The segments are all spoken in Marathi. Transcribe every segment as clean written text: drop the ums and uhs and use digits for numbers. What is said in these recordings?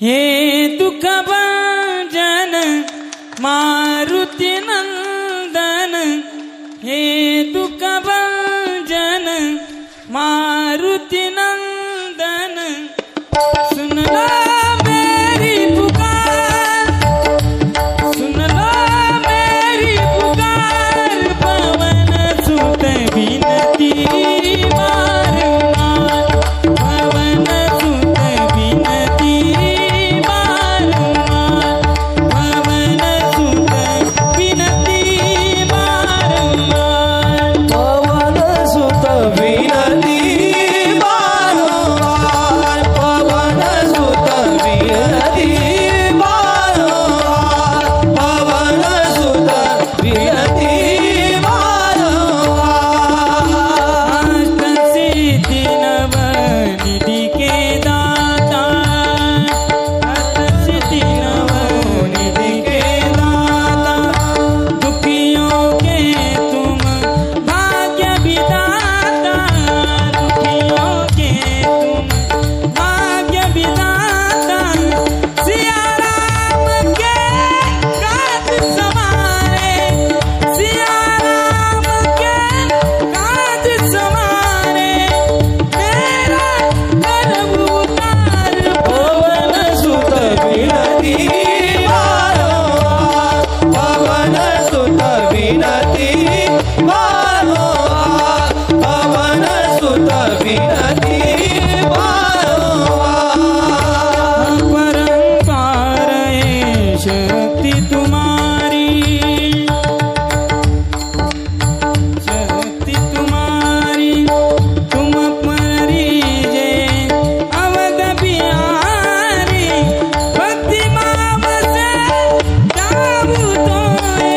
हे दुख भंजन मारुति नंदन, हे दुख भंजन मारुति नंदन, सुन लो मेरी पुकार, सुन लो मेरी पुकार, पवन सुत विनती बारंबार, पवन सुत विनती बारंबार, पवन सुत विनती बारंबार, पवन सुत विनती बारंबार, पवन सुत विनती बारंबार, पवन सुत विनती बारंबार। अष्टसिद्धि नवनिधि के दाता, अष्टसिद्धि नवनिधि के दाता, दुखियों के तुम भाग्य विधाता, दुखियों के तुम भाग्य विधाता, सिया राम के काज समारे, सिया राम के काज समारे, मेरा कर्म उतार, पवन सुत विनती बारंबार, पवन सुत विनती बारंबार, पवन सुत विनती बारंबार। परंपार है शक्ति तुम्हारी, शक्ति तुम्हारी, तुम परिजे अवध बिहारी, भक्ति भाव से जाऊं तोए,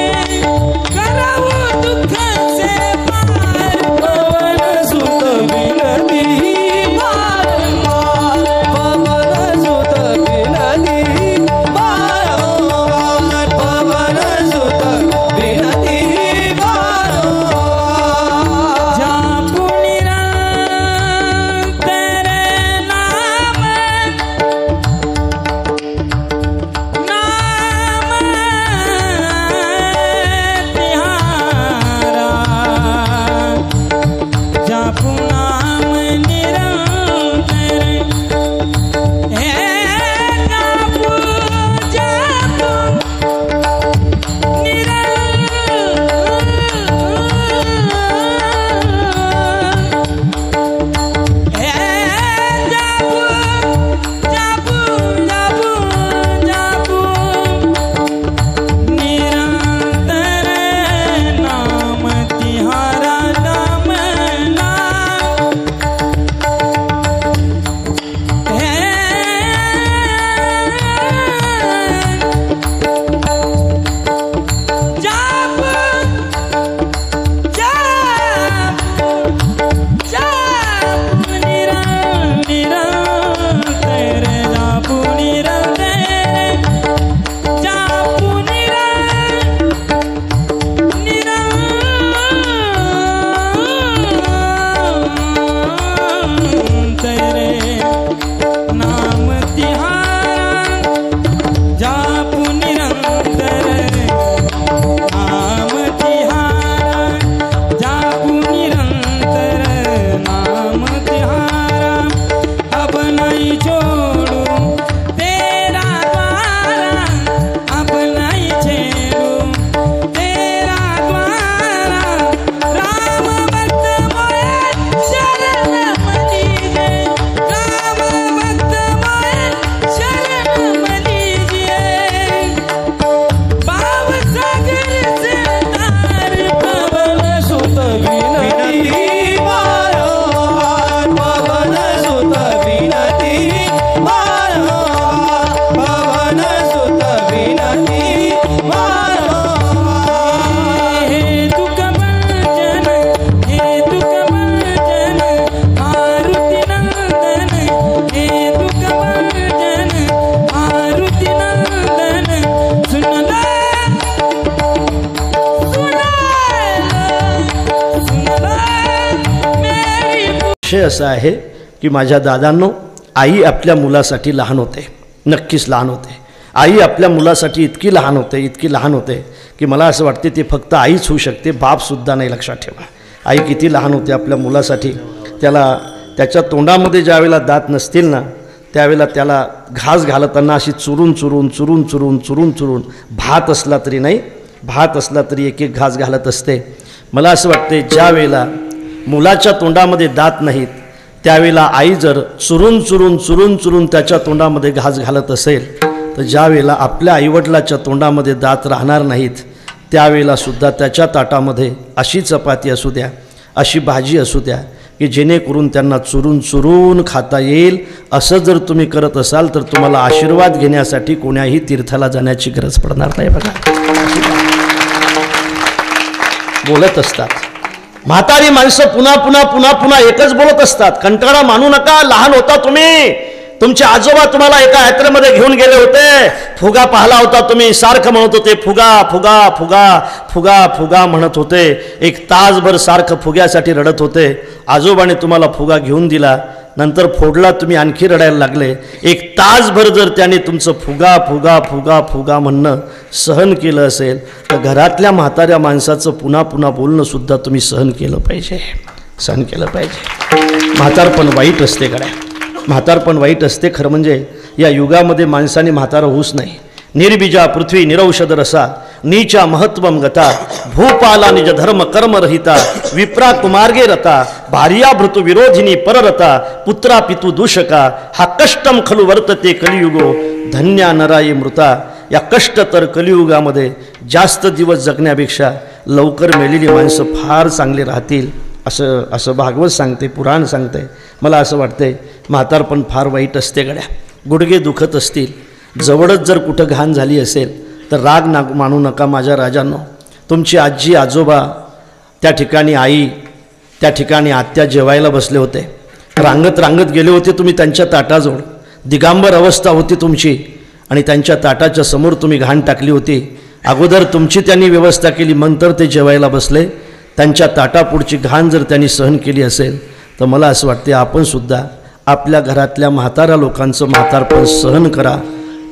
करऊं दुख से पार, पवन सुत विनती बारंबार, पवन सुत विनती बारंबार, पवन सुत विनती बारंबार। जापु निरंतर नाम, नाम तिहारा, जापु नाम निरंतर, हे जापु जापु निरंतर नाम तिहारा, नाम नाम जापु निरंतर नाम तिहारा, जापु निरंतर नाम तिहारा, अब नहीं छोड़ू तेरा द्वारा, अब नहीं छेड़ू तेरा द्वारा, राम भक्त मोए शरण मनीजे, राम भक्त मोए शरण मनीजे, भाव सागर से तार, पवन सुत विनती बारंबार, पवन सुत विनती बारंबार, पवन सुत विनती बारंबार। हे दुख भंजन, हे दुख भंजन मारुति नंदन, हे दुख भंजन मारुति नंदन, सुन लो, सुन लो, सुन लो मेरी विषय असा आहे की माझ्या दादांनो, आई आपल्या मुलासाठी लहान होते नक्कीच लहान होते. आई आपल्या मुलासाठी इतकी लहान होते की मला असं वाटते ती फक्त आईच होऊ शकते, बापसुद्धा नाही. लक्षात ठेवा, आई किती लहान होते आपल्या मुलासाठी. त्याच्या तोंडामध्ये ज्यावेळेला दात नसतील ना त्यावेळेला त्याला घास घालताना अशी चुरून भात असला तरी एक एक घास घालत असते. मला असं वाटते ज्या वेळेला मुलाच्या तोंडामध्ये दात नाहीत त्यावेळेला आई जर चुरून त्याच्या तोंडामध्ये घास घालत असेल तर ज्या वेळेला आपल्या आईवडिलाच्या तोंडामध्ये दात राहणार नाहीत त्यावेळेला सुद्धा त्याच्या ताटामध्ये अशी चपाती असू द्या, अशी भाजी असू द्या की जेणेकरून त्यांना चुरून खाता येईल. असं जर तुम्ही करत असाल तर तुम्हाला आशीर्वाद घेण्यासाठी कोण्याही तीर्थाला जाण्याची गरज पडणार नाही. बघा, बोलत असतात म्हातारी माणसं पुन्हा एकच बोलत असतात. कंटाळा मानू नका. लहान होता तुम्ही, तुमचे आजोबा तुम्हाला एका यात्रेमध्ये घेऊन गेले होते, फुगा पाहिला होता तुम्ही, सारखं म्हणत होते फुगा फुगा फुगा फुगा फुगा म्हणत होते. एक तासभर सारखं फुग्यासाठी रडत होते. आजोबाने तुम्हाला फुगा घेऊन दिला, नंतर फोडला, तुम्ही आणखी रडायला लागले. एक तासभर जर त्याने तुमचं फुगा फुगा फुगा फुगा म्हणणं सहन केलं असेल तर घरातल्या म्हाताऱ्या माणसाचं पुन्हा बोलणं सुद्धा तुम्ही सहन केलं पाहिजे. म्हातारपण वाईट असते गड्या, म्हातारपण वाईट असते. खरं म्हणजे या युगामध्ये माणसाने म्हातारं होऊच नाही. निर्बीजा पृथ्वी निरौषध रसा नीचा महत्वम गता भूपाला निज धर्म कर्म रहिता विप्रा कुमार्गे रता भार्या भृतु विरोधिनी पररता पुत्रा पितु दूषका हा कष्टम खलु वर्तते कलियुगो धन्या नराये मृता. या कष्टतर कलियुगामध्ये जास्त दिवस जगण्यापेक्षा लवकर मेलेली माणसं फार चांगली राहतील असं भागवत सांगते, पुराण सांगते. मला असं वाटतंय म्हातारपण फार वाईट असते गड्या. गुडघे दुखत असतील, जवळच जर कुठं घाण झाली असेल तर राग मानू नका माझ्या राजांनो. तुमची आजी आजोबा त्या ठिकाणी, आई त्या ठिकाणी, आत्या जेवायला बसले होते, रांगत गेले होते तुम्ही त्यांच्या ताटाजवळ. दिगांबर अवस्था होती तुमची आणि त्यांच्या ताटाच्या समोर तुम्ही घाण टाकली होती. अगोदर तुमची त्यांनी व्यवस्था केली, नंतर ते जेवायला बसले. त्यांच्या ताटापुढची घाण जर त्यांनी सहन केली असेल तर मला असं वाटते आपण सुद्धा आपल्या घरातल्या म्हाताऱ्या लोकांचं म्हातारपण सहन करा.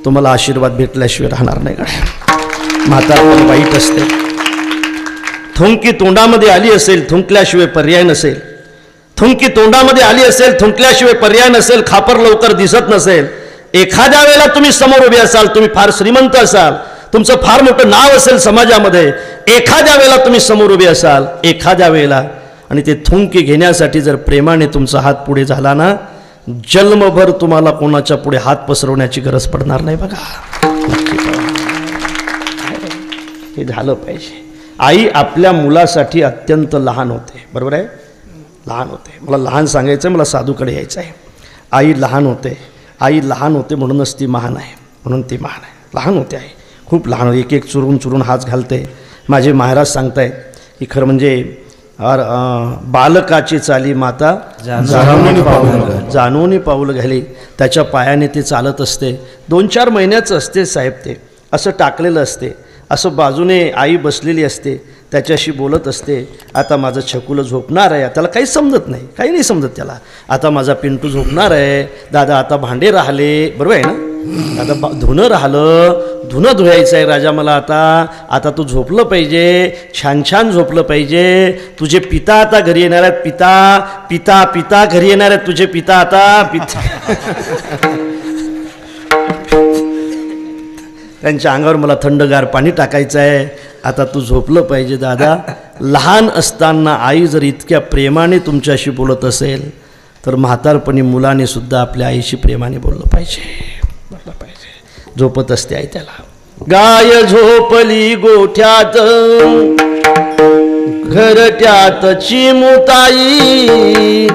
तुम्हाला आशीर्वाद भेटल्याशिवाय राहणार नाही. म्हातारपण वाईट असते. थुंकी तोंडामध्ये आली असेल, थुंकल्याशिवाय पर्याय नसेल. थुंकी तोंडामध्ये आली असेल, थुंकल्याशिवाय पर्याय नसेल. खापर लवकर दिसत नसेल. एखाद्या वेळेला तुम्ही समोर उभे असाल, तुम्ही फार श्रीमंत असाल, तुमचं फार मोठं नाव असेल समाजामध्ये, एखाद्या वेळेला तुम्ही समोर उभे असाल, एखाद्या वेळेला, आणि ते थुंकी घेण्यासाठी जर प्रेमाने तुमचा हात पुढे झाला ना जन्मभर तुम्हाला कोणाच्या पुढे हात पसरवण्याची गरज पडणार नाही. बघा, हे झालं पाहिजे. आई आपल्या मुलासाठी अत्यंत लहान होते. बरोबर आहे, लहान होते. मला लहान सांगायचं आहे, मला साधूकडे यायचं आहे. आई लहान होते. आई लहान होते म्हणूनच ती महान आहे. लहान होते आई, खूप लहान. एक चुरून हात घालते. माझे महाराज सांगतायत की खरं म्हणजे बालकाची चाली माता जाणून पाऊल घाली. त्याच्या पायाने ते चालत असते. 2-4 महिन्याचं असते साहेब. ते असं टाकलेलं असते, असं बाजूने आई बसलेली असते, त्याच्याशी बोलत असते. आता माझं छकुलं झोपणार आहे, त्याला काही समजत नाही, काही नाही समजत त्याला. आता माझा पिंटू झोपणार आहे, दादा आता भांडे राहिले, बरोबर आहे ना, आता धुणं राहिलं, धुणं धुवायचं आहे राजा मला आता तू झोपलं पाहिजे, छान झोपलं पाहिजे. तुझे पिता आता घरी येणार आहेत, पिता घरी येणार आहेत तुझे पिता आता. त्यांच्या अंगावर मला थंडगार पाणी टाकायचं आहे. आता तू झोपलं पाहिजे दादा. लहान असताना आई जर इतक्या प्रेमाने तुमच्याशी बोलत असेल तर म्हातारपणी मुलाने सुद्धा आपल्या आईशी प्रेमाने बोललं पाहिजे. झोपत असते आई त्याला. गाय झोपली गोठ्यात घरट्यात चिमुताई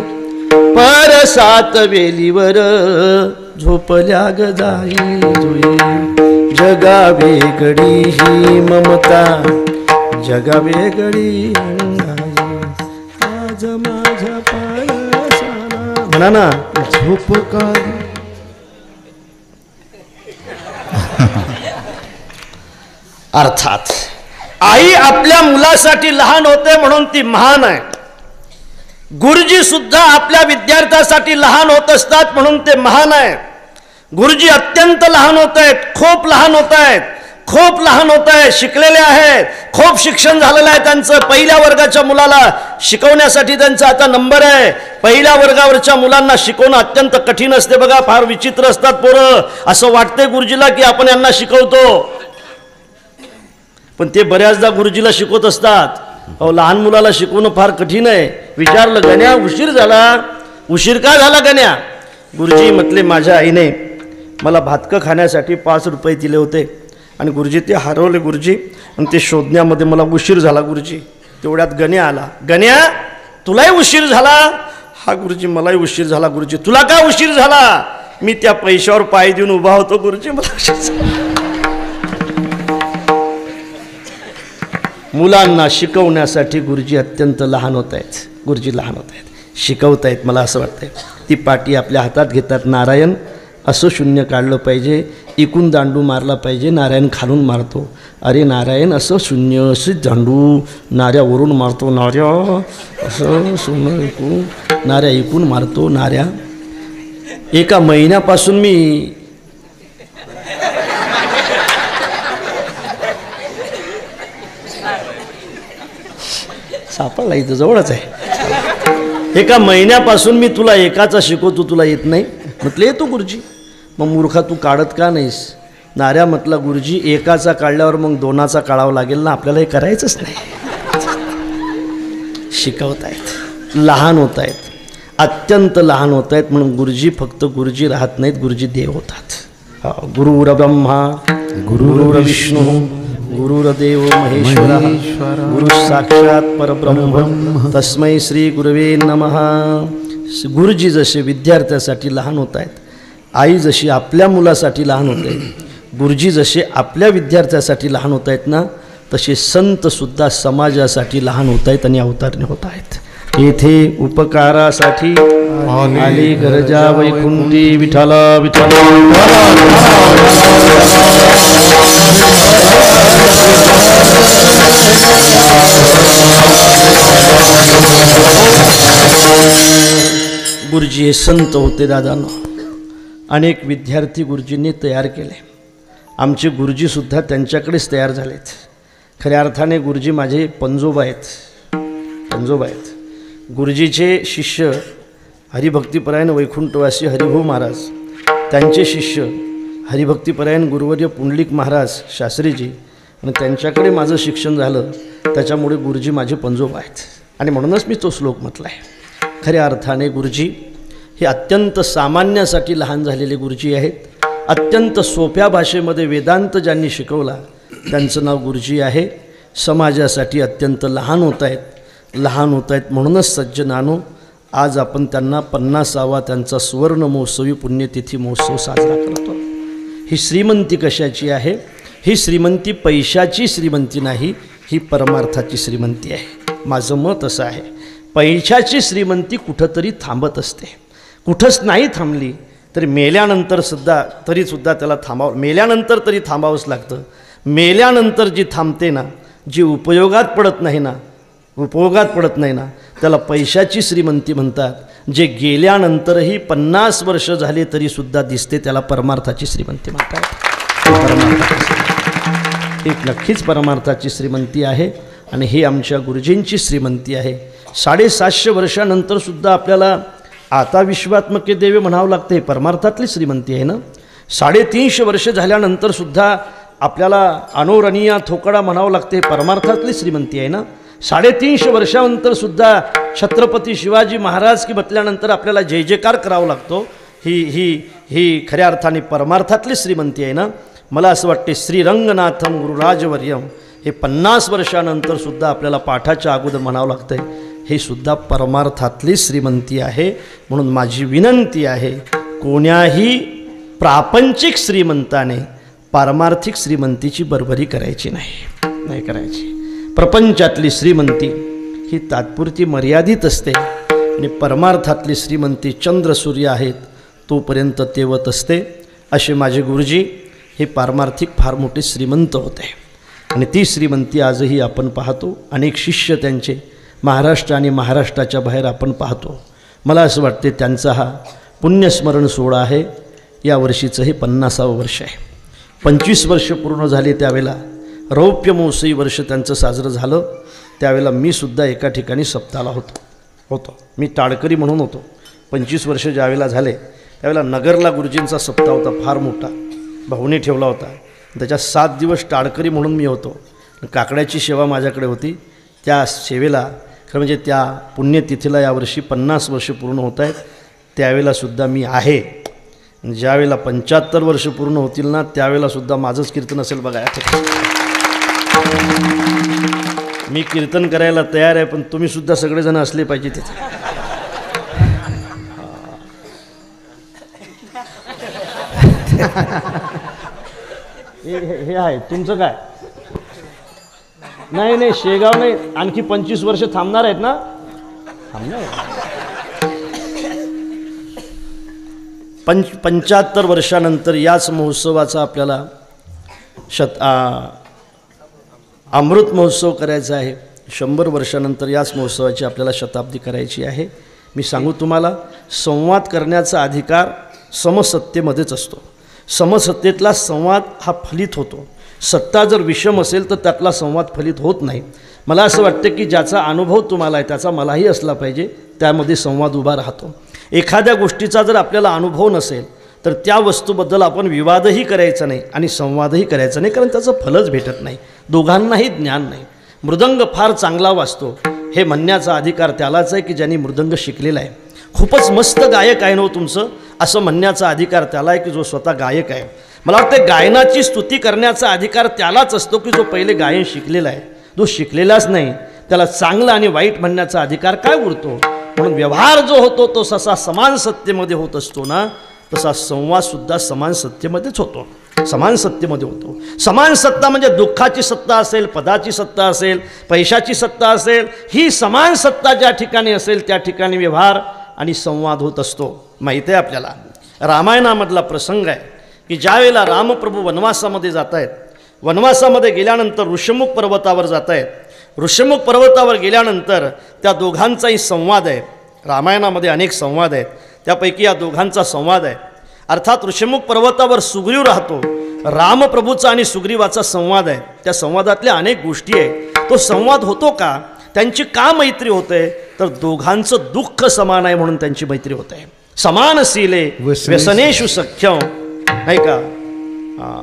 परसात वेलीवर झोपल्या गजाई. जगा वेगळी ही ममता, जगा वेगळी आज माझ्या पायासाला. म्हणा ना, झोप का. अर्थात आई आपल्या मुलासाठी लहान होते म्हणून ती महान आहे. गुरुजी सुद्धा आपल्या विद्यार्थ्यासाठी लहान होत असतात म्हणून ते महान आहे. गुरुजी अत्यंत लहान होत आहेत, खूप लहान होत आहेत, खूप लहान होत आहेत, शिकलेले आहेत, खूप शिक्षण झालेलं आहे त्यांचं. पहिल्या वर्गाच्या मुलाला शिकवण्यासाठी त्यांचा आता नंबर आहे. पहिल्या वर्गावरच्या मुलांना शिकवणं अत्यंत कठीण असते बघा, फार विचित्र असतात पोरं. असं वाटतंय गुरुजीला की आपण यांना शिकवतो, पण ते बऱ्याचदा गुरुजीला शिकवत असतात. अहो लहान मुलाला शिकवणं फार कठीण आहे. विचारलं, गण्या उशीर झाला, उशीर का झाला गण्या? गुरुजी म्हटले, माझ्या आईने मला भातकं खाण्यासाठी 5 रुपये दिले होते आणि गुरुजी ते हरवले गुरुजी, आणि ते शोधण्यामध्ये मला उशीर झाला गुरुजी. तेवढ्यात गण्या आला. गण्या तुलाही उशीर झाला? हा गुरुजी मलाही उशीर झाला गुरुजी. तुला का उशीर झाला? मी त्या पैशावर पाय देऊन उभा होतो गुरुजी, मला उशीर झाला. मुलांना शिकवण्यासाठी गुरुजी अत्यंत लहान होत आहेत. गुरुजी लहान होत आहेत, शिकवत आहेत. मला असं वाटतंय ती पाटी आपल्या हातात घेतात. नारायण असं शून्य काढलं पाहिजे, इकून दांडू मारला पाहिजे. नारायण खालून मारतो. अरे नारायण असं शून्य, असं दांडू नाऱ्यावरून मारतो. नाऱ्या असं शून्य इकून, नाऱ्या इकून मारतो. नाऱ्या एका महिन्यापासून मी सापडला, इथं जवळच आहे. एका महिन्यापासून मी तुला एकाचा शिकवतो, तुला येत नाही. म्हटलं येतो गुरुजी. मग मूर्खा तू काढत का नाहीस? नाऱ्या म्हटला, गुरुजी एकाचा काढल्यावर मग 2चा काढावं लागेल ना, आपल्याला हे करायचंच नाही. शिकवत आहेत, लहान होत आहेत, अत्यंत लहान होत आहेत. म्हणून गुरुजी फक्त गुरुजी राहत नाहीत, गुरुजी देव होतात. गुरुर ब्रह्मा गुरुर्विष्णू गुरुर्देव महेश्वरः गुरु साक्षात परब्रह्म तस्मै श्री गुरवे नमः. गुरुजी जसे विद्यार्थ्यासाठी लहान होत आहेत, आई जशी आपल्या मुलासाठी लहान होते, गुरुजी जसे आपल्या विद्यार्थ्यासाठी लहान होत आहेत ना, तसे संतसुद्धा समाजासाठी लहान होत आहेत आणि अवतारणे होत आहेत. येथे उपकारासाठी आले गरजा वैकुंठी विठाला विठाला. गुरुजी हे संत होते दादांनो. अनेक विद्यार्थी गुरुजींनी तयार केले. आमचे गुरुजीसुद्धा त्यांच्याकडेच तयार झालेत. खऱ्या अर्थाने गुरुजी माझे पंजोबा आहेत, पंजोबा आहेत. गुरुजीचे शिष्य हरिभक्तिपरायण वैकुंठवासी हरिभाऊ महाराज, त्यांचे शिष्य हरिभक्तिपरायण गुरुवर्य पुंडलिक महाराज शास्त्रीजी, आणि त्यांच्याकडे माझं शिक्षण झालं. त्याच्यामुळे गुरुजी माझे पंजोबा आहेत. आणि म्हणूनच मी तो श्लोक म्हटला आहे. खऱ्या अर्थाने गुरुजी हे अत्यंत सामान्यासाठी लहान झालेले गुरुजी आहेत. अत्यंत सोप्या भाषेमध्ये वेदांत ज्यांनी शिकवला त्यांचं नाव गुरुजी आहे. समाजासाठी अत्यंत लहान होत आहेत, लहान होत आहेत. म्हणूनच सज्जनानो, आज आपण त्यांना 50वा त्यांचा सुवर्ण महोत्सवी पुण्यतिथी महोत्सव साजरा करतो. ही श्रीमंती कशाची आहे? ही श्रीमंती पैशाची श्रीमंती नाही, ही परमार्थाची श्रीमंती आहे. माझं मत असं आहे, पैशाची श्रीमंती कुठंतरी थांबत असते. कुठंच नाही थांबली तरी मेल्यानंतर तरीसुद्धा त्याला मेल्यानंतर तरी थांबावंच लागतं. मेल्यानंतर जी थांबते ना, जी उपयोगात पडत नाही ना, त्याला पैशाची श्रीमंती म्हणतात. जे गेल्यानंतरही 50 वर्ष झाले तरीसुद्धा दिसते, त्याला परमार्थाची श्रीमंती म्हणतात. एक नक्कीच परमार्थाची श्रीमंती आहे आणि ही आमच्या गुरुजींची श्रीमंती आहे. 750 वर्षानंतरसुद्धा आपल्याला आता विश्वात्मके देवे म्हणावं लागते, परमार्थातली श्रीमंती आहे ना. 350 वर्ष झाल्यानंतरसुद्धा आपल्याला अनोरणीया थोकडा म्हणावं लागते, परमार्थातली श्रीमंती आहे ना. 350 वर्षानंतरसुद्धा छत्रपती शिवाजी महाराज की बतल्यानंतर आपल्याला जय जयकार करावा लागतो. ही ही ही खऱ्या अर्थाने परमार्थातली श्रीमंती आहे ना. मला असं वाटते श्रीरंगनाथम गुरुराजवर्यम हे 50 वर्षानंतरसुद्धा आपल्याला पाठाच्या अगोदर म्हणावं लागतं आहे. हे सुद्धा परमार्थातली श्रीमंती आहे. म्हणून माझी विनंती आहे, कोण्याही प्रापंचिक श्रीमंताने पारमार्थिक श्रीमंतीची बरोबरी करायची नाही करायची. प्रपंचातली श्रीमंती ही तात्पुरती मर्यादित असते आणि परमार्थातली श्रीमंती चंद्र सूर्य आहेत तोपर्यंत तेवत असते. असे माझे गुरुजी हे पारमार्थिक फार मोठे श्रीमंत होते आणि ती श्रीमंती आजही आपण पाहतो. अनेक शिष्य त्यांचे महाराष्ट्र आणि महाराष्ट्राच्या बाहेर आपण पाहतो. मला असं वाटते त्यांचा हा पुण्यस्मरण सोहळा आहे. यावर्षीचं हे 50वं वर्ष आहे. 25 वर्ष पूर्ण झाले त्यावेळेला रौप्य महोत्सवी वर्ष त्यांचं साजरं झालं. त्यावेळेला मी सुद्धा एका ठिकाणी सप्ताहाला होतो. मी टाळकरी म्हणून होतो. 25 वर्ष ज्यावेळेला झाले त्यावेळेला नगरला गुरुजींचा सप्ताह होता, फार मोठा भाऊने ठेवला होता. त्याच्या 7 दिवस टाळकरी म्हणून मी होतो. काकड्याची सेवा माझ्याकडे होती. त्या सेवेला खरं म्हणजे त्या पुण्यतिथीला यावर्षी 50 वर्ष पूर्ण होत आहेत. त्यावेळेलासुद्धा मी आहे. ज्यावेळेला 75 वर्ष पूर्ण होतील ना त्यावेळेलासुद्धा माझंच कीर्तन असेल बघा. मी कीर्तन करायला तयार आहे, पण तुम्हीसुद्धा सगळेजण असले पाहिजे तिथे. हे आहे तुमचं काय? नाही शेगाव नाही, आणखी 25 वर्ष थांबणार आहेत ना? थांबणार 75 वर्षानंतर याच महोत्सवाचा आपल्याला अमृत महोत्सव करायचा आहे. 100 वर्षानंतर याच महोत्सवाची आपल्याला शताब्दी करायची आहे. मी सांगू तुम्हाला, संवाद करण्याचा अधिकार समसत्तेमध्येच असतो. समसत्तेतला संवाद हा फलित होतो. सत्ता जर विषम असेल तर त्यातला संवाद फलित होत नाही. मला असं वाटतं की ज्याचा अनुभव तुम्हाला आहे त्याचा मलाही असला पाहिजे, त्यामध्ये संवाद उभा राहतो. एखाद्या गोष्टीचा जर आपल्याला अनुभव नसेल तर त्या वस्तूबद्दल आपण विवादही करायचा नाही आणि संवादही करायचा नाही, कारण त्याचं फलच भेटत नाही. दोघांनाही ज्ञान नाही. मृदंग फार चांगला वाजतो हे म्हणण्याचा अधिकार त्यालाच आहे की ज्यांनी मृदंग शिकलेला आहे. खूपच मस्त गायक आहे ना तुमचं असं म्हणण्याचा अधिकार त्याला आहे की जो स्वतः गायक आहे. मला वाटतं गायनाची स्तुती करण्याचा अधिकार त्यालाच असतो की जो पहिले गायन शिकलेला आहे. जो शिकलेलाच नाही त्याला चांगलं आणि वाईट म्हणण्याचा अधिकार काय उरतो? म्हणून व्यवहार जो होतो तो जसा समान सत्तेमध्ये होत असतो ना, तसा संवादसुद्धा समान सत्तेमध्येच होतो. समान सत्तेमध्ये होतो. समान सत्ता म्हणजे दुःखाची सत्ता असेल, पदाची सत्ता असेल, पैशाची सत्ता असेल, ही समान सत्ता ज्या ठिकाणी असेल त्या ठिकाणी व्यवहार आणि संवाद होत असतो. माहीत आहे आपल्याला रामायणामधला प्रसंग आहे की ज्यावेळेला रामप्रभू वनवासामध्ये जात आहेत. वनवासामध्ये गेल्यानंतर ऋषमुख पर्वतावर जात आहेत. ऋषमुख पर्वतावर गेल्यानंतर त्या दोघांचाही संवाद आहे. रामायणामध्ये अनेक संवाद आहेत, त्यापैकी या दोघांचा संवाद आहे. अर्थात ऋषमुख पर्वतावर सुग्रीव राहतो. रामप्रभूचा आणि सुग्रीवाचा संवाद आहे. त्या संवादातल्या अनेक गोष्टी आहेत. तो संवाद होतो का? त्यांची का मैत्री होते? तर दोघांचं दुःख समान आहे म्हणून त्यांची मैत्री होते. समानशीले व्यसनेषु सख्यं, नाही का?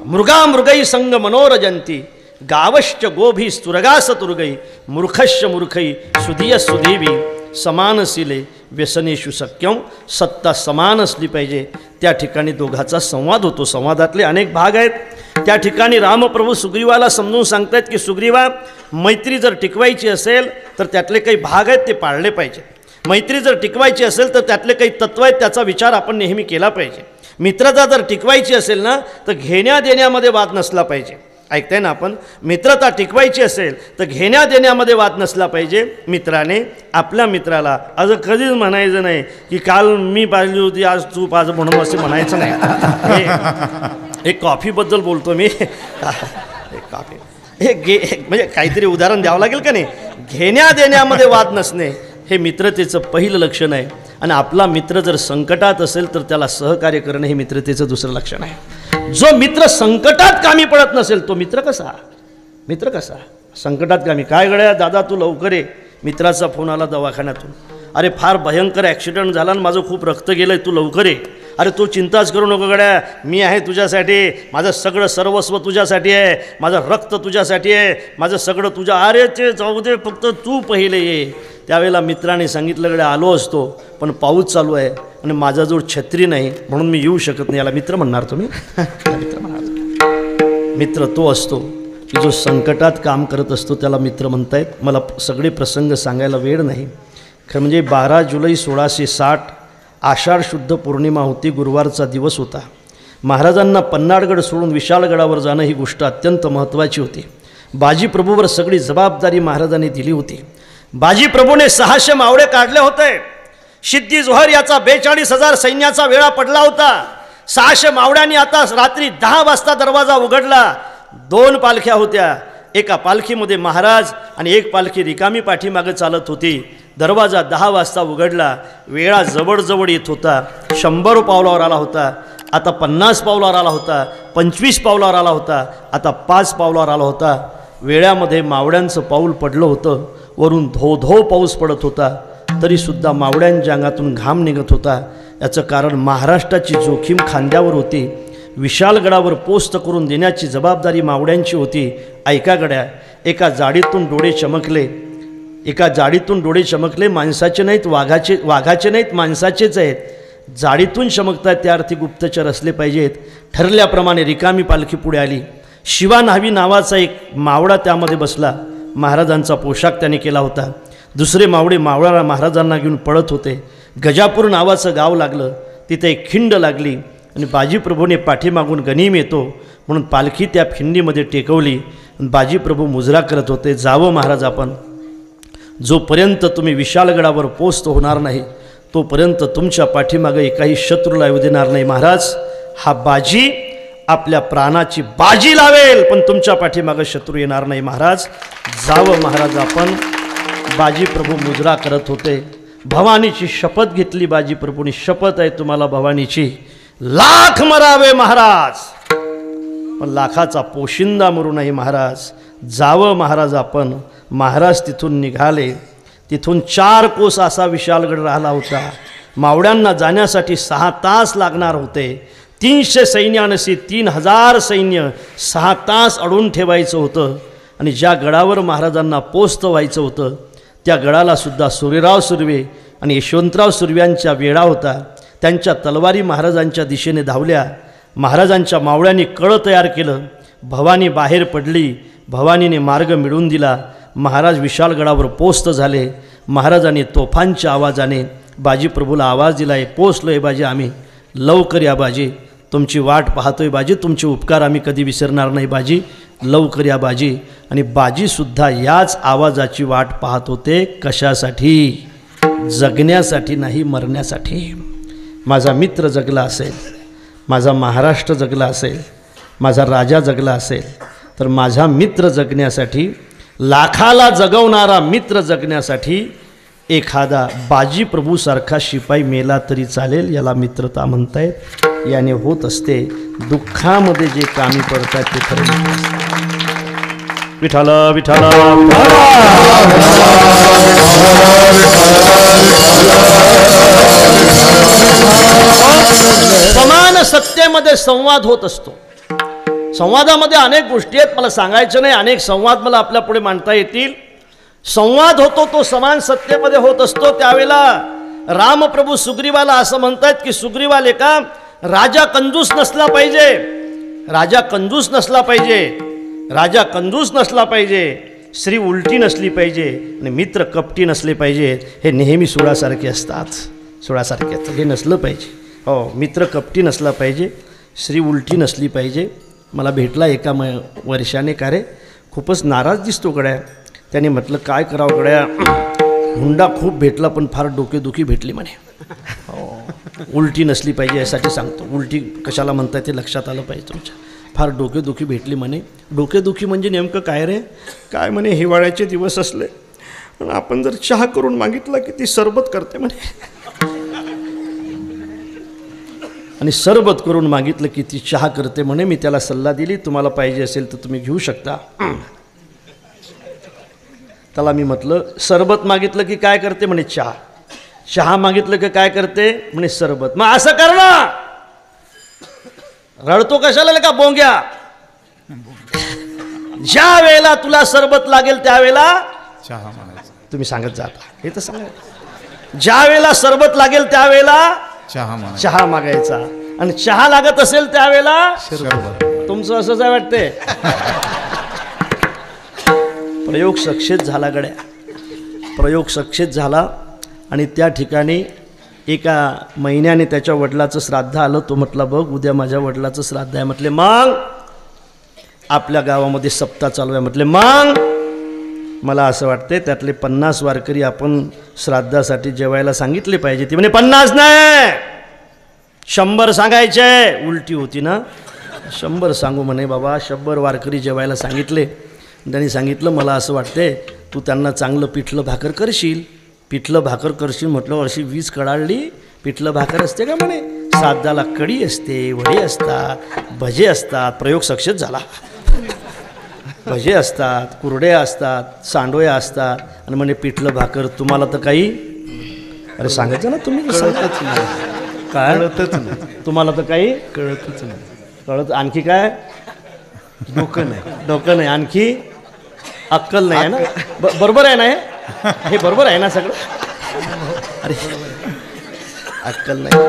मृगा मृगई संग मनोरजंती, गावश्च गोभी स्तुरगास तुर्गई, मूर्खश्च मूर्खई सुधीय सुधीवी, समानशीले व्यसनेषु सख्यं. सत्ता समान असली पाहिजे, त्या ठिकाणी दोघाचा संवाद होतो. संवादातले अनेक भाग आहेत. त्या ठिकाणी रामप्रभू सुग्रीवाला समजून सांगतायत की सुग्रीवा, मैत्री जर टिकवायची असेल तर त्यातले काही भाग आहेत ते पाळले पाहिजे. मैत्री जर टिकवायची असेल तर त्यातले काही तत्व आहेत त्याचा विचार आपण नेहमी केला पाहिजे. मित्रता जर टिकवायची असेल ना तर घेण्या देण्यामध्ये वाद नसला पाहिजे. ऐकताय ना आपण? मित्रता टिकवायची असेल तर घेण्या देण्यामध्ये वाद नसला पाहिजे. मित्राने आपल्या मित्राला आज कधीच म्हणायचं नाही की काल मी पाहिली होती आज तू पाज म्हणून असं म्हणायचं नाही. हे कॉफीबद्दल बोलतो मी. कॉफी म्हणजे काहीतरी उदाहरण द्यावं लागेल का नाही? घेण्या देण्यामध्ये वाद नसणे हे मित्रतेचं पहिलं लक्षण आहे. आणि आपला मित्र जर संकटात असेल तर त्याला सहकार्य करणं हे मित्रतेचं दुसरं लक्षण आहे. जो मित्र संकटात कामी पडत नसेल तो मित्र कसा? मित्र कसा संकटात कामी? काय गड्या दादा तू लवकर ये. मित्राचा फोन आला दवाखान्यातून, अरे फार भयंकर ॲक्सिडेंट झाला आणि माझं खूप रक्त गेलं आहे, तू लवकर ये. अरे तू चिंताच करू नको गड्या, मी आहे तुझ्यासाठी, माझं सगळं सर्वस्व तुझ्यासाठी आहे, माझं रक्त तुझ्यासाठी आहे, माझं सगळं तुझ्या, अरे ते जाऊ दे फक्त तू पहिले ये. त्यावेळेला मित्राने सांगितलं गड्या आलो असतो पण पाऊस चालू आहे आणि माझ्याजवळ छत्री नाही म्हणून मी येऊ शकत नाही. याला मित्र म्हणणार तुम्ही? मित्र म्हणणार. मित्र तो असतो की जो संकटात काम करत असतो त्याला मित्र म्हणतायत. मला सगळे प्रसंग सांगायला वेळ नाही. खरं म्हणजे 12 जुलै 1660 आषाढ शुद्ध पौर्णिमा होती. गुरुवारचा दिवस होता. महाराजांना पन्हाळगड सोडून विशाळगडावर जाणं ही गोष्ट अत्यंत महत्त्वाची होती. बाजीप्रभूवर सगळी जबाबदारी महाराजांनी दिली होती. बाजीप्रभूने 600 मावळे काढले होते. सिद्धी जोहर याचा 42,000 सैन्याचा वेळा पडला होता. 600 मावळ्यांनी आता रात्री 10 वाजता दरवाजा उघडला. 2 पालख्या होत्या. एका पालखीमध्ये महाराज आणि एक पालखी रिकामी पाठीमागे चालत होती. दरवाजा 10 वाजता उघडला. वेळा जवळजवळ येत होता. 100 पावलावर आला होता. आता 50 पावलावर आला होता, 25 पावलावर आला होता, आता 5 पावलावर आला होता. वेळ्यामध्ये मावळ्यांचं पाऊल पडलं होतं. वरून धो धो पाऊस पडत होता, तरीसुद्धा मावळ्यांच्या अंगातून घाम निघत होता. याचं कारण महाराष्ट्राची जोखीम खांद्यावर होती. विशालगडावर पोस्ट करून देण्याची जबाबदारी मावळ्यांची होती. ऐका गड्या, एका जाडीतून डोळे चमकले, एका जाडीतून डोळे चमकले. माणसाचे नाहीत, वाघाचे नाहीत, माणसाचेच आहेत. जाडीतून चमकतात त्या अर्थी गुप्तचर असले पाहिजेत. ठरल्याप्रमाणे रिकामी पालखी पुढे आली. शिवा न्हावी नावाचा एक मावळा त्यामध्ये बसला. महाराजांचा पोशाख त्याने केला होता. दुसरे मावळे मावळा महाराजांना घेऊन पळत होते. गजापूर नावाचं गाव लागलं, तिथे एक खिंड लागली आणि बाजीप्रभूने पाठीमागून गनीम येतो म्हणून पालखी त्या खिंडीमध्ये टेकवली. बाजीप्रभू मुजरा करत होते, जावं महाराज आपण, जोपर्यंत तुम्ही विशालगडावर पोस्ट होणार नाही तोपर्यंत तुमच्या पाठीमागे एकाही शत्रूला येऊ देणार नाही. महाराज, हा बाजी आपल्या प्राणाची बाजी लावेल, पण तुमच्या पाठीमागे शत्रू येणार नाही. महाराज, जावं महाराज आपण. बाजीप्रभू मुजरा करत होते. भवानीची शपथ घेतली बाजीप्रभूंनी. शपथ आहे तुम्हाला भवानीची, लाख मरावे महाराज, पण लाखाचा पोशिंदा मरू नाही महाराज. जावं महाराज आपण. महाराज तिथून निघाले. तिथून 4 कोस असा विशालगड राहिला होता. मावळ्यांना जाण्यासाठी 6 तास लागणार होते. 300 सैन्यानशी 3000 सैन्य 6 तास अडून ठेवायचं होतं. आणि ज्या गडावर महाराजांना पोस्ट व्हायचं होतं त्या गडाला सुद्धा सूर्यराव सुर्वे आणि यशवंतराव सुर्व्यांच्या वेढा होता. त्यांच्या तलवारी महाराजांच्या दिशेने धावल्या. महाराजांच्या मावळ्यांनी कळ तयार केलं. भवानी बाहेर पडली. भवानीने मार्ग मिळवून दिला. महाराज विशालगडावर पोस्ट झाले. महाराजांनी तोफांच्या आवाजाने बाजीप्रभूला आवाज दिला आहे, पोचलो आहे बाजी आम्ही, लवकर या बाजी, तुमची वाट पाहतोय बाजी, तुमचे उपकार आम्ही कधी विसरणार नाही बाजी, लवकर या बाजी. आणि बाजीसुद्धा याच आवाजाची वाट पाहत होते. कशासाठी? जगण्यासाठी नाही, मरण्यासाठी. माझा मित्र जगला असेल, माझा महाराष्ट्र जगला असेल, माझा राजा जगला असेल, तर माझा मित्र जगण्यासाठी, लाखाला जगवणारा मित्र जगण्यासाठी एखादा बाजीप्रभूसारखा शिपाई मेला तरी चालेल. याला मित्रता म्हणतायत. याने होत असते. दुःखामध्ये जे कामी पडतात ते खरे. विठाल विठाल. समान सत्तेमध्ये संवाद होत असतो. संवादामध्ये अनेक गोष्टी आहेत, मला सांगायचं नाही. अनेक संवाद मला आपल्या पुढे मांडता येतील. संवाद होतो तो समान सत्तेमध्ये होत असतो. त्यावेळेला रामप्रभू सुग्रीवाला असं म्हणतात की सुग्रीवाले का राजा कंजूस नसला पाहिजे, राजा कंजूस नसला पाहिजे, राजा कंजूस नसला पाहिजे, स्त्री उलटी नसली पाहिजे आणि मित्र कपटी नसले पाहिजे. हे नेहमी सुळासारखे असतात, सुळासारखे असतात. हे नसलं पाहिजे. हो, मित्र कपटी नसला पाहिजे, स्त्री उलटी नसली पाहिजे. मला भेटला एका वर्षाने, का रे खूपच नाराज दिसतो गड्या. त्याने म्हटलं काय करावं गड्या, हुंडा खूप भेटला पण फार डोकेदुखी भेटली म्हणे. हो, उलटी नसली पाहिजे यासाठी सांगतो. उलटी कशाला म्हणताय ते लक्षात आलं पाहिजे तुमच्या. फार डोकेदुखी भेटली म्हणे. डोकेदुखी म्हणजे नेमकं काय रे? काय म्हणे, हिवाळ्याचे दिवस असले पण आपण जर चहा करून मागितला की ती सरबत करते म्हणे, आणि सरबत करून मागितलं की ती चहा करते म्हणे. मी त्याला सल्ला दिली, तुम्हाला पाहिजे असेल तर तुम्ही घेऊ शकता. त्याला मी म्हटलं सरबत मागितलं की काय करते म्हणे, चहा. चहा मागितलं की काय करते म्हणे, सरबत. मग असं कर ना, रडतो कशाला का बोंग्या. ज्या वेळेला तुला सरबत लागेल त्यावेळेला चहा म्हणायचं. तुम्ही सांगत जाता हे तर सांगा. ज्या वेळेला सरबत लागेल त्यावेळेला चहा मागायचा, आणि चहा लागत असेल त्यावेळेला तुमचं असंच आहे वाटते. प्रयोग सक्सेस झाला गड्या, प्रयोग सक्सेस झाला. आणि त्या ठिकाणी एका महिन्याने त्याच्या वडिलाचं श्राद्ध आलं. तो म्हटला बघ उद्या माझ्या वडिलाचं श्राद्ध आहे. म्हटले मग आपल्या गावामध्ये सप्ताह चालू आहे. म्हटले मग मला असं वाटते त्यातले 50 वारकरी आपण श्राद्धासाठी जेवायला सांगितले पाहिजे. ती म्हणे 50 नाही 100 सांगायचे. उलटी होती ना, 100 सांगू म्हणे. बाबा 100 वारकरी जेवायला सांगितले. त्यांनी सांगितलं मला असं वाटते तू त्यांना चांगलं पिठलं भाकर करशील. पिठलं भाकर करशील म्हटलं, अशी 20 कडाळली पिठलं भाकर असते का म्हणे. श्राद्धाला कढी असते, वडे असतात, भजे असतात. प्रयोग सक्सेस झाला. भजे असतात, कुरड्या असतात, सांडोया असतात आणि म्हणे पिठलं भाकर. तुम्हाला तर काही अरे सांगायचं ना तुम्ही कळतच नाही. काय कळतच नाही. तुम्हाला तर काही कळतच नाही. कळत. आणखी काय डोकं नाही. डोकं नाही, आणखी अक्कल नाही आहे ना. बरोबर आहे ना हे बरोबर आहे ना सगळं. अरे अक्कल नाही.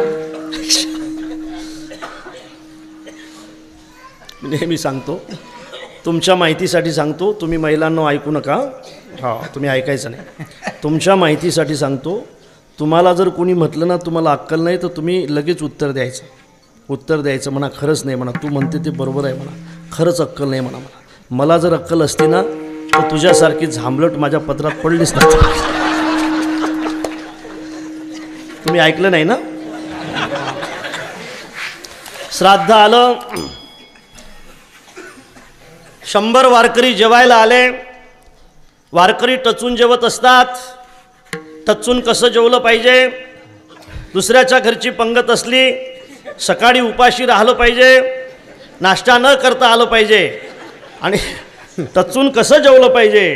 नेहमी सांगतो, तुमच्या माहितीसाठी सांगतो, तुम्ही महिलांना ऐकू नका. हा तुम्ही ऐकायचं नाही. तुमच्या माहितीसाठी सांगतो, तुम्हाला जर कोणी म्हटलं ना तुम्हाला अक्कल नाही तर तुम्ही लगेच उत्तर द्यायचं म्हणा खरंच नाही म्हणा. तू म्हणते ते बरोबर आहे म्हणा, खरंच अक्कल नाही म्हणा. मला जर अक्कल असती ना तर तुझ्यासारखी झांबलट माझ्या पत्रात पडलीच नसती. तुम्ही ऐकलं नाही ना. श्राद्ध आलं, 100 वारकरी जेवायला आले. वारकरी टचून जेवत असतात. टचून कसं जेवलं पाहिजे. दुसऱ्याच्या घरची पंगत असली, सकाळी उपाशी राहिलं पाहिजे, नाश्ता न करता आलं पाहिजे. आणि टचून कसं जेवलं पाहिजे.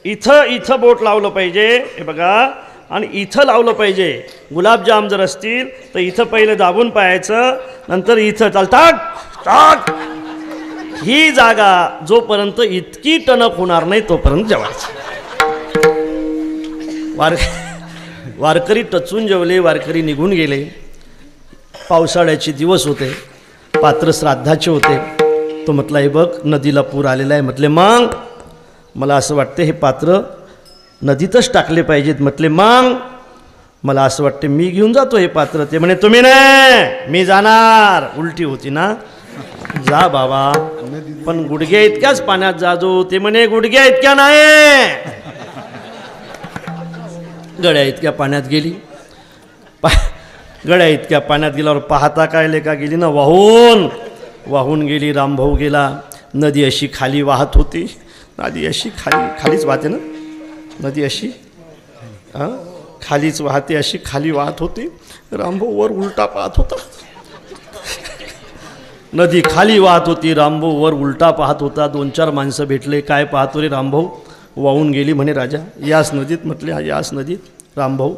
इथं बोट लावलं पाहिजे, हे बघा, आणि इथं लावलं पाहिजे. गुलाबजाम जर असतील तर इथं पहिले दाबून पाहायचं, नंतर इथं चालतात. ही जागा जोपर्यंत इतकी टणक होणार नाही तोपर्यंत जेवायचं. वारकरी टचून जेवले, वारकरी निघून गेले. पावसाळ्याचे दिवस होते, पात्र श्राद्धाचे होते. तो म्हटला हे बघ नदीला पूर आलेला आहे. म्हटले मग मला असं वाटते हे पात्र नदीतच टाकले पाहिजेत. म्हटले मग मला असं वाटते मी घेऊन जातो हे पात्र. ते म्हणे तुम्ही नाही, मी जाणार. उलटी होती ना. जा बाबा, पण गुडघ्या इतक्याच पाण्यात जाजो. ते म्हणे गुडघ्या इतक्या नाही, गळ्या इतक्या पाण्यात गेली. गळ्या इतक्या पाण्यात गेल्यावर पाहता काय लेका गेली ना वाहून गेली. रामभाऊ गेला. नदी अशी खाली वाहत होती. नदी अशी खालीच वाहते ना नदी, अशी खालीच वाहते, अशी खाली वाहत होती. रामभाऊ वर उलटा पाहत होता. नदी खाली वाहत होती, रामभाऊ वर उलटा पाहत होता. 2-4 माणसं भेटले. काय पाहतो रे रामभाऊ. वाहून गेली म्हणे राजा. याच नदीत. म्हटले हा याच नदीत. रामभाऊ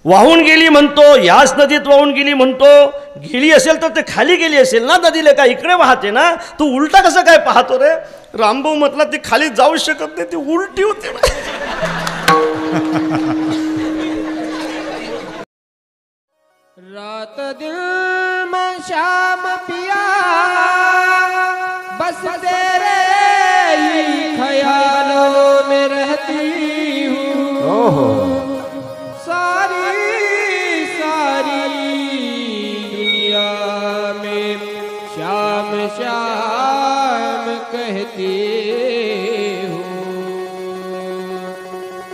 वाहून गेली म्हणतो, याच नदीत वाहून गेली म्हणतो. गेली असेल तर ते खाली गेली असेल ना नदीला, का इकडे वाहते ना. तू उलटा कसं काय पाहतो रे. रामभाऊ म्हटला ती खाली जाऊ शकत नाही, ती उलटी होते. रात दिल में शाम पिया बस तेरे ही ख्यालों में रहती हूँ. सारी दुनिया में शाम शाम कहती हूँ.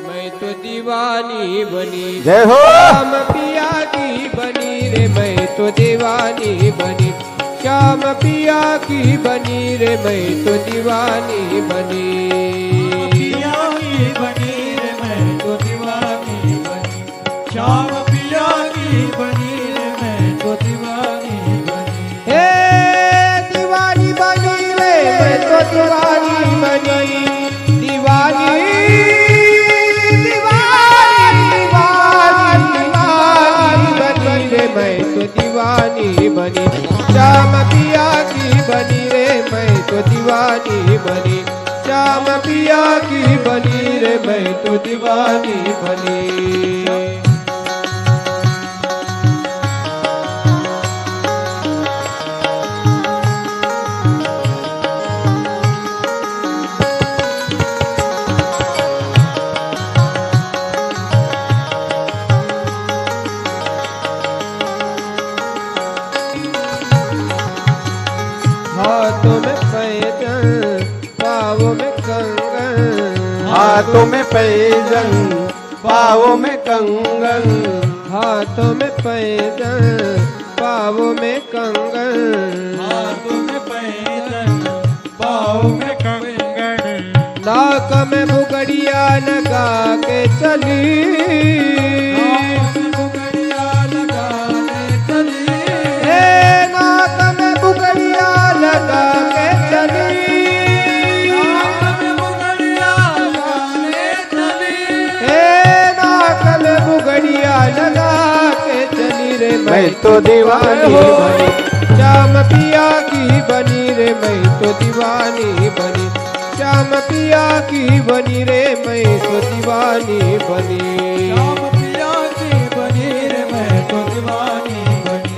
मैं तो दीवानी बनी जय हो. शाम पिया की बनी रे. मैं तो दीवानी बनी श्याम पिया की बनी रे. मैं तो दीवानी बनी पिया की बनी रे. मैं तो दीवानी बनी. श्याम पिया की बनी रे. मैं तो दीवानी बनी. हे दीवानी बनी रे. मैं तो दीवानी बनी. दीवानी मैं तो दीवानी बनी श्याम पिया की बनी रे. मैं तो दीवानी बनी श्याम पिया की बनी रे. मैं तो दीवानी बनी. हाथों में पैजन पाँवों में कंगन. हाथों में पैजन पाँवों में कंगन. हाथों में पैजन पाँवों में कंगन. हाथों में पैजन पाँवों में कंगन. नाक में बुगड़िया लगा के चली. नाक में बुगड़िया लगा के चली. मैं तो दीवानी बनी। श्याम पिया की बनी रे मैं तो दीवानी बनी। श्याम पिया की बनी रे मैं तो दीवानी बनी। श्याम पिया की बनी रे मैं तो दीवानी बनी।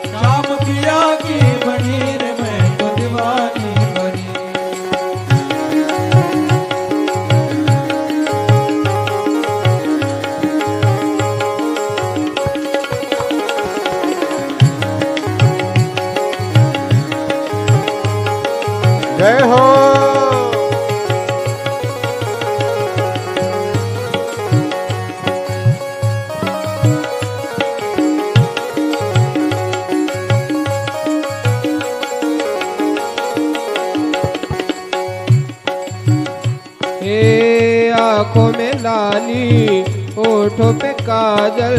श्याम पिया की बनी रे मैं तो दीवानी बनी। जय हो। आँखों में लाली होठों पे काजल।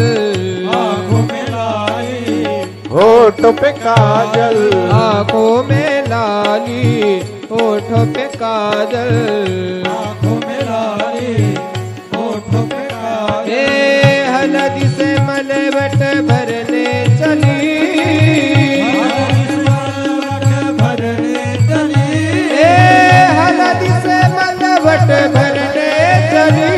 आँखों में लाली होठों पे काजल। आँखों में लाली होठों पे काजल। आँखों में लाली होठों पे काजल। हलदी से मलवट भरने चली। भरने चली। हलदी से मलवट भरने चली।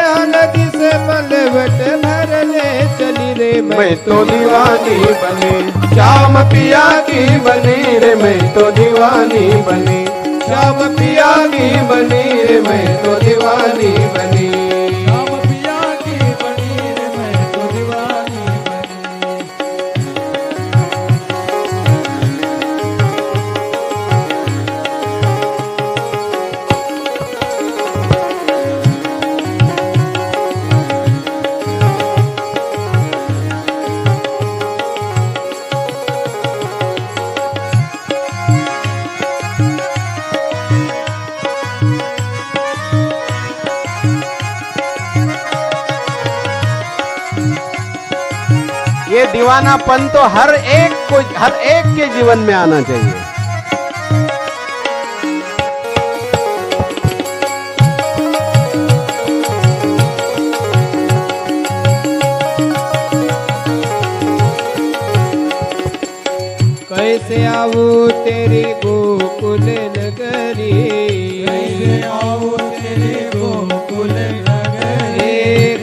हलदी से मलवट भरने चली रे मैं तो दीवानी बनी। श्याम पिया की बनी रे मैं तो दीवानी बनी। श्याम पिया की बनी रे मैं तो दीवानी बनी। श्याम पिया की बनी रे मैं तो दीवानी बनी। ये दीवानापन तो हर एक के जीवन में आना चाहिए। कैसे आऊं तेरी गोकुल नगरी। कैसे आऊं तेरी गोकुल नगरी।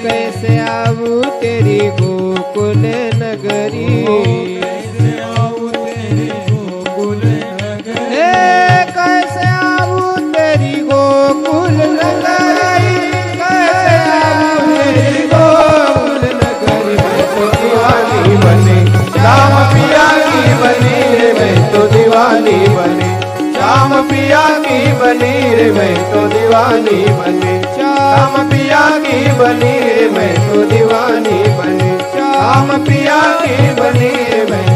कैसे आऊं तेरी गोकुल नगरी। कैसे आऊं तेरी गोकुल नगरी। कैसे आऊं तेरी गोकुल नगरी। कैसे आऊं तेरी गोकुल नगरी। मैं तो दीवानी बनी। श्याम पिया की बनी रे मैं तो दीवानी बनी। श्याम पिया की बनी रे मैं तो दीवानी बनी। श्याम पिया की बनी रे मैं तो दीवानी बनी। श्याम पिया की बनी रे मैं